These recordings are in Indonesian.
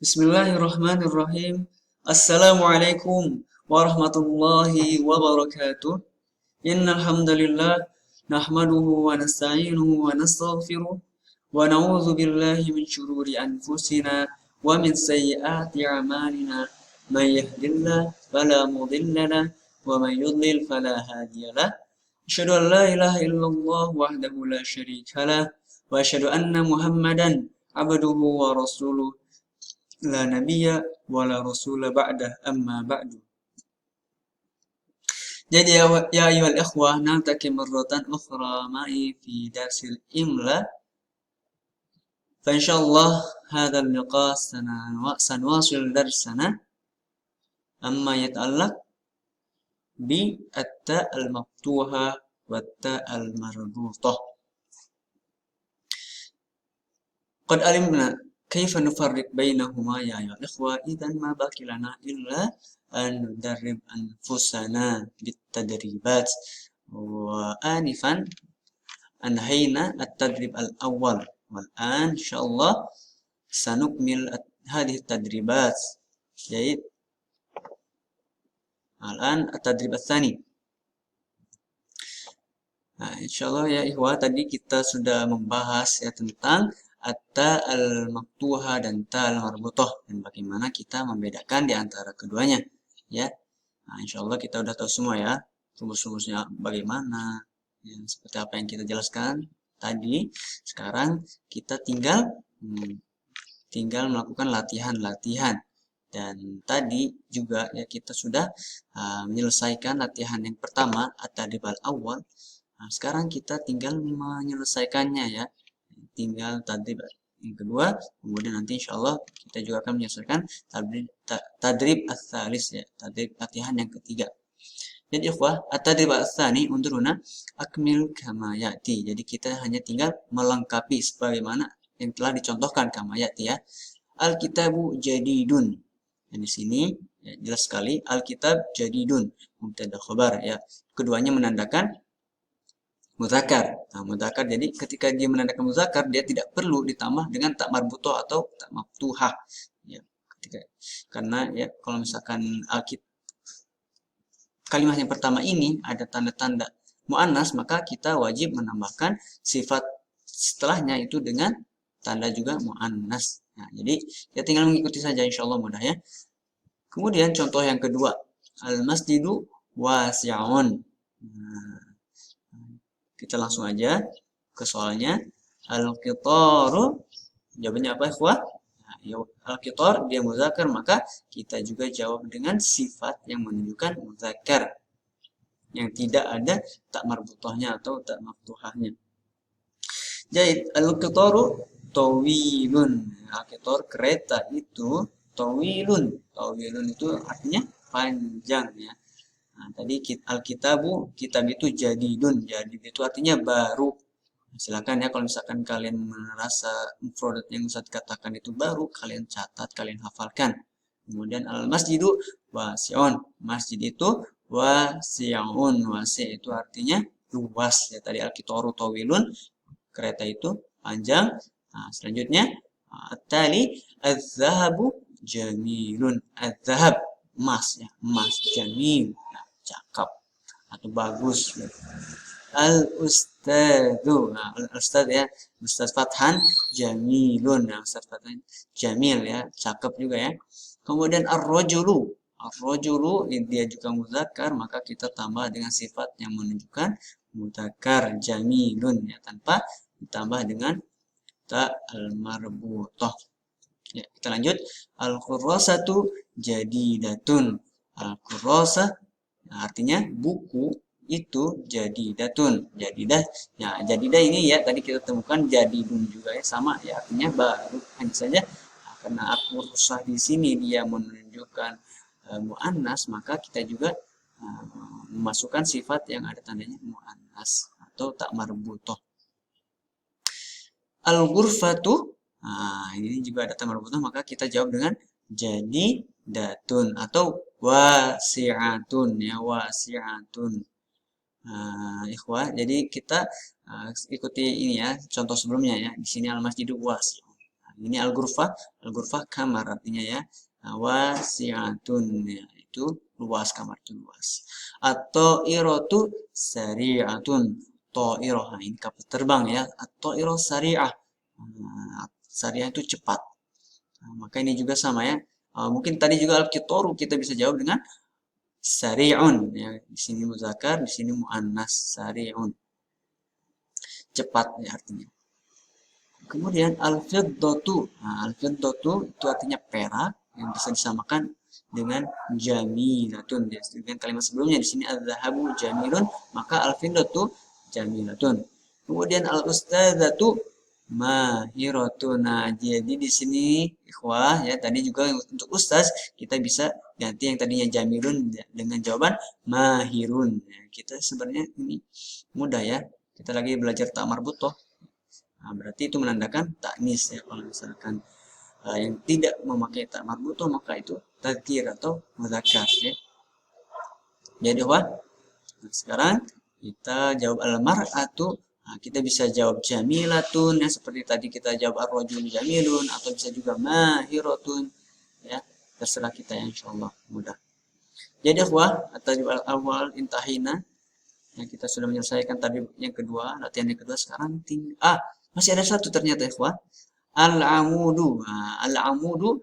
Bismillahirrahmanirrahim. Assalamualaikum warahmatullahi wabarakatuh. Innal hamdalillah nahmaduhu wa nasta'inuhu wa nastaghfiruh wa na'udzu billahi min shururi anfusina wa min sayyiati a'malina. May yahdihillahu fala mudilla lahu wa may yudlil fala hadiya lahu. Asyhadu an la ilaha illallah wahdahu la syarika lah wa asyhadu anna Muhammadan abduhu wa rasuluh la nabiyya wa la rasula ba'dah amma ba'du. Jadi ya ayyuhal ikhwah naltaqi marratan ukhra ma'i fi darsil imla. Fa insyaallah hadzal liqa sanwasil darsana amma yata'allaq bi at-ta al-maftuha wa at-ta al-marbutah. Qad alimna kaifa nufarriq bainahuma ya ayyuhal ikhwah idzan ma baqi lana illa an nudarrib anfusana bitadribat wa anifan anhayna at-tadrib al-awwal wal an insyaallah sanukmil hadhihi at-tadribat yait al-an at-tadrib ats-tsani. Nah, insyaallah ya ikhwah tadi kita sudah membahas ya tentang at-ta al-maftuha dan ta al-marbutah dan bagaimana kita membedakan di antara keduanya ya. Nah, insyaallah kita udah tahu semua ya rumus-rumusnya bagaimana ya, seperti apa yang kita jelaskan tadi. Sekarang kita tinggal melakukan latihan-latihan dan tadi juga ya kita sudah menyelesaikan latihan yang pertama at-tadrib al-awwal. Nah, sekarang kita tinggal menyelesaikannya ya. Tinggal tadrib yang kedua, kemudian nanti insyaallah kita juga akan menyelesaikan tadrib ats-tsalis ya, tadrib latihan yang ketiga. Jadi ikhwah, at-tadrib ats-tsani unduruna akmil kama yati. Jadi kita hanya tinggal melengkapi sebagaimana yang telah dicontohkan kama yati ya. Al-kitabu jadidun. Dan di sini ya, jelas sekali al-kitab jadidun mubtada khabar ya. Keduanya menandakan mudzakkar. Nah, mudzakkar jadi ketika dia menandakan mudzakkar dia tidak perlu ditambah dengan tak marbutah atau tak maftuhah. Ya, karena ya kalau misalkan kalimat yang pertama ini ada tanda-tanda muannas maka kita wajib menambahkan sifat setelahnya itu dengan tanda juga muannas. Nah, jadi ya tinggal mengikuti saja insyaallah mudah ya. Kemudian contoh yang kedua, al-masjidu wasi'un. Nah, kita langsung aja ke soalnya. Al-qitaru, jawabannya apa ikhwah? Nah, al-qitar dia mudzakkar maka kita juga jawab dengan sifat yang menunjukkan mudzakkar yang tidak ada tak marbutahnya atau tak maftuhahnya. Jadi al-qitaru tawilun. Al-qitar kereta itu tawilun. Tawilun itu artinya panjang ya. Nah, tadi al-kitabu, kitab itu jadidun. Jadid itu artinya baru. Silakan ya kalau misalkan kalian merasa mufradat yang Ustaz katakan itu baru, kalian catat, kalian hafalkan. Kemudian al-masjidu wasi'un. Masjid itu wasi'un. Wasi' itu artinya luas. Ya tadi al-qitaru tawilun, kereta itu panjang. Nah, selanjutnya tali az-zahabu jamilun. Az-zahab emas ya, emas jamil. Cakep atau bagus. Al-ustadzu. Nah, al-ustadz ya, Ustadz Fathan jamilun. Nah, Ustadz Fathan jamil ya, cakep juga ya. Kemudian ar-rajulu. Ar-rajulu dia juga mudzakkar, maka kita tambah dengan sifat yang menunjukkan mudzakkar jamilun ya, tanpa ditambah dengan ta al-marbutah. Ya, kita lanjut. Al-kurrasatu jadidatun. Al-kurrasah artinya buku itu jadidatun. Jadidah. Ya, jadidah ini ya tadi kita temukan jadidun juga ya sama ya artinya baru. Hanya saja karena al-kursah di sini dia menunjukkan muannas maka kita juga memasukkan sifat yang ada tandanya muannas atau tak marbutah. Al-ghurfatu. Nah, ini juga ada tak marbutah maka kita jawab dengan jadidatun atau wasi'atun ya, wasi'atun. Ikhwah, jadi kita ikuti ini ya contoh sebelumnya ya. Di sini al-masjidu wasi'un. Nah, Ini al-ghurfah kamar artinya ya. Wasi'atun ya, itu luas, kamar itu luas. At-ta'iratu sari'atun. Ta'irah, nah, ini kapal terbang ya. At-ta'irah sari'ah. Sari'ah itu cepat. Nah, maka ini juga sama ya. Mungkin tadi juga al-qitaru kita bisa jawab dengan sari'un ya. Di sini muzakkar, di sini muannas, sari'un. Cepat ya artinya. Kemudian al-fiddatu. Nah, al-fiddatu itu artinya perak yang bisa disamakan dengan jamilatun. Dengan kalimat sebelumnya di sini adz-dzahabu jamilun, maka al-fiddatu jamilatun. Kemudian al-ustadzatu mahiratun. Nah, jadi di sini ikhwah ya, tadi juga untuk ustaz kita bisa ganti yang tadinya jamilun dengan jawaban mahirun. Ya, kita sebenarnya ini mudah ya. Kita lagi belajar tak marbut toh. Nah, berarti itu menandakan taknis ya. Kalau misalkan yang tidak memakai tak marbutoh maka itu tadzkir atau mudzakkar ya. Jadi wah, nah, sekarang kita jawab al-mar'atu. Nah, kita bisa jawab jamilatun ya, seperti tadi kita jawab ar-rajulu jamilun, atau bisa juga mahiratun ya. Terserah kita ya, insyaallah mudah. Jadi wah, at-tajwid al-awwal intahina. Yang kita sudah menyelesaikan tadi yang kedua, latihan yang kedua. Sekarang masih ada satu ternyata ikhwan. Al-amudu. Nah, al-amudu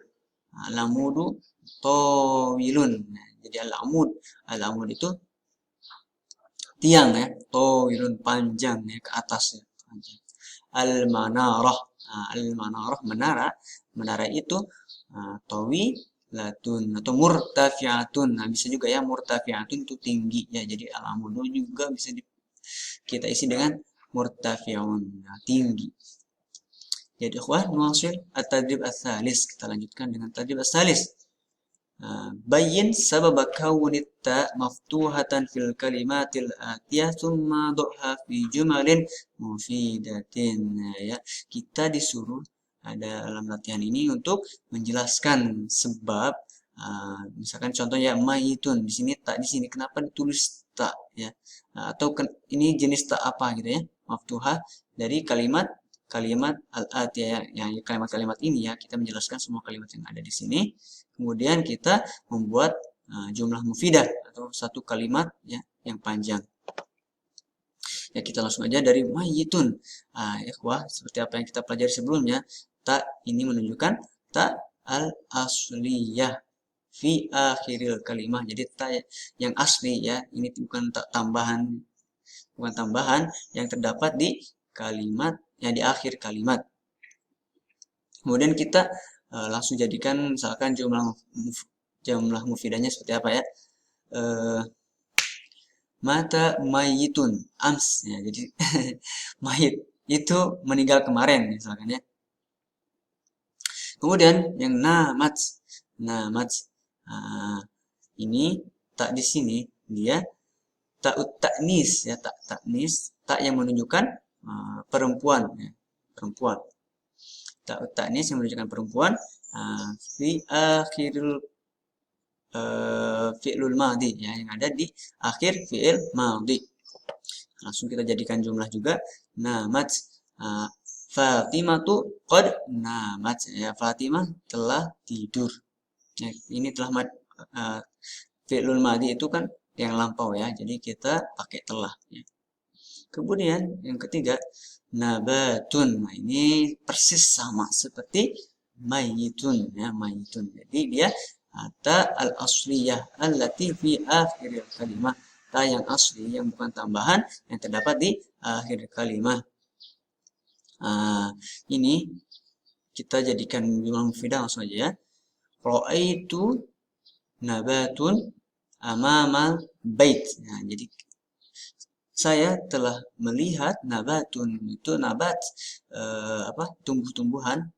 tawilun. Nah, jadi al-amud itu tiang ya, tawilun panjang ya, ke atas ya, panjang. Al-manarah. Nah, al-manarah menara itu tawilatun atau murtafiatun. Nah, bisa juga ya murtafiatun itu tinggi ya. Jadi al-amudu juga bisa kita isi dengan murtafi'un, nah, tinggi. Jadi ikhwan, nuwasil at-tadrib ats-tsalis. Kita lanjutkan dengan tadrib ats-tsalis. Bayyin sabab kaunit ta maftuhatan fil kalimatil atiyah thumma du'ha fi jumalin mufidatin. Nah, ya, kita disuruh ada dalam latihan ini untuk menjelaskan sebab misalkan contohnya mayitun, di sini tak, di sini kenapa ditulis tak ya, atau ini jenis tak apa gitu ya, maftuhah dari kalimat al-atiyah yang kalimat-kalimat ini ya, kita menjelaskan semua kalimat yang ada di sini, kemudian kita membuat jumlah mufidah atau satu kalimat ya yang panjang. Ya, kita langsung aja dari mayitun. Ikhwah, seperti apa yang kita pelajari sebelumnya, tak ini menunjukkan tak al-asliyah fi akhiril kalimah. Jadi tak yang asli ya, ini bukan tak tambahan, yang terdapat di kalimat yang di akhir kalimat. Kemudian kita langsung jadikan misalkan jumlah mufidahnya seperti apa ya. Mata mayitun ams ya, jadi mayit itu meninggal kemarin misalkan ya. Kemudian yang namat ini tak di sini dia ta'ut ta'nis ya, ta'nis, tak yang menunjukkan perempuan ya, perempuan. Ta'ut ta'nis yang menunjukkan perempuan fi akhirul fi'lul madhi ya, yang ada di akhir fi'il madhi. Langsung kita jadikan jumlah juga. Namat Fatimatu qad namat ya, Fatimah telah tidur. Ya, ini telah fi'lul madhi itu kan yang lampau ya, jadi kita pakai telah ya. Kemudian yang ketiga nabatun. Nah, ini persis sama seperti mayitun ya, mayitun. Jadi dia ta al-asliyah allati fi akhiril kalimah, ta yang asli yang bukan tambahan yang terdapat di akhir kalimat. Ini kita jadikan jumlah mufidah langsung aja ya. Ra'aitu nabatun amamal bait. Nah, jadi saya telah melihat nabatun, itu nabat tumbuh-tumbuhan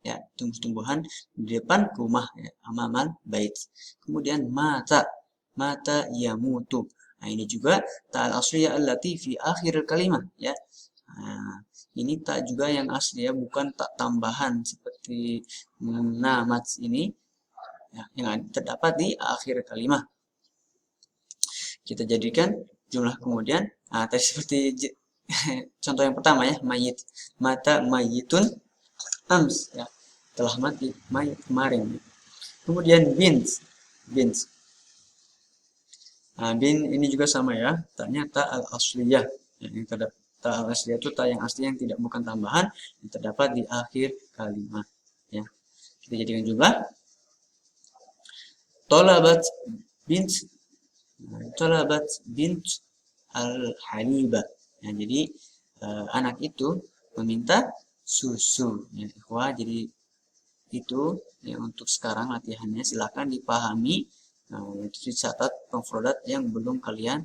ya, tumbuh-tumbuhan di depan rumah ya, amamal bait. Kemudian mata yamutu. Nah, ini juga ta'al asliyah allati fi akhir kalimat ya. Ini tak juga yang asli ya, bukan tak tambahan seperti namat ini ya, yang terdapat di akhir kalimat. Kita jadikan jumlah kemudian tadi seperti contoh yang pertama ya, mayit, mata mayitun ams ya, telah mati kemarin. Kemudian bint. Nah, bin ini juga sama ya, ternyata al asliyah. Ya, yang terdapat ta al asliyah itu ta yang asli yang tidak bukan tambahan yang terdapat di akhir kalimat. Ya, kita jadikan jumlah. Tolabat bint, tolabat bint al haliba. Ya, jadi anak itu meminta susu. Ya, ikhwah, jadi itu ya, untuk sekarang latihannya silakan dipahami. Itu dicatat mufradat yang belum kalian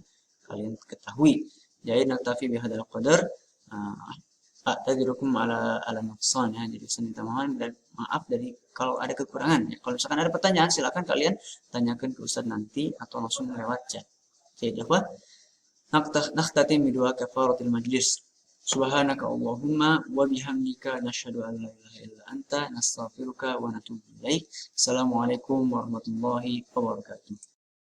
ketahui. Jadi naktafi bihadzal qadar. A'tadirukum ala naqsan ya. Jadi saya minta maaf dari kalau ada kekurangan ya. Kalau misalkan ada pertanyaan silakan kalian tanyakan ke Ustaz nanti atau langsung lewat chat. Jadi apa? Naktatim bidua kafaratil majlis. Subhanaka Allahumma wa bihamdika nasyhadu an la ilaha illa anta nastaghfiruka wa natubu ilaik. Assalamualaikum warahmatullahi wabarakatuh.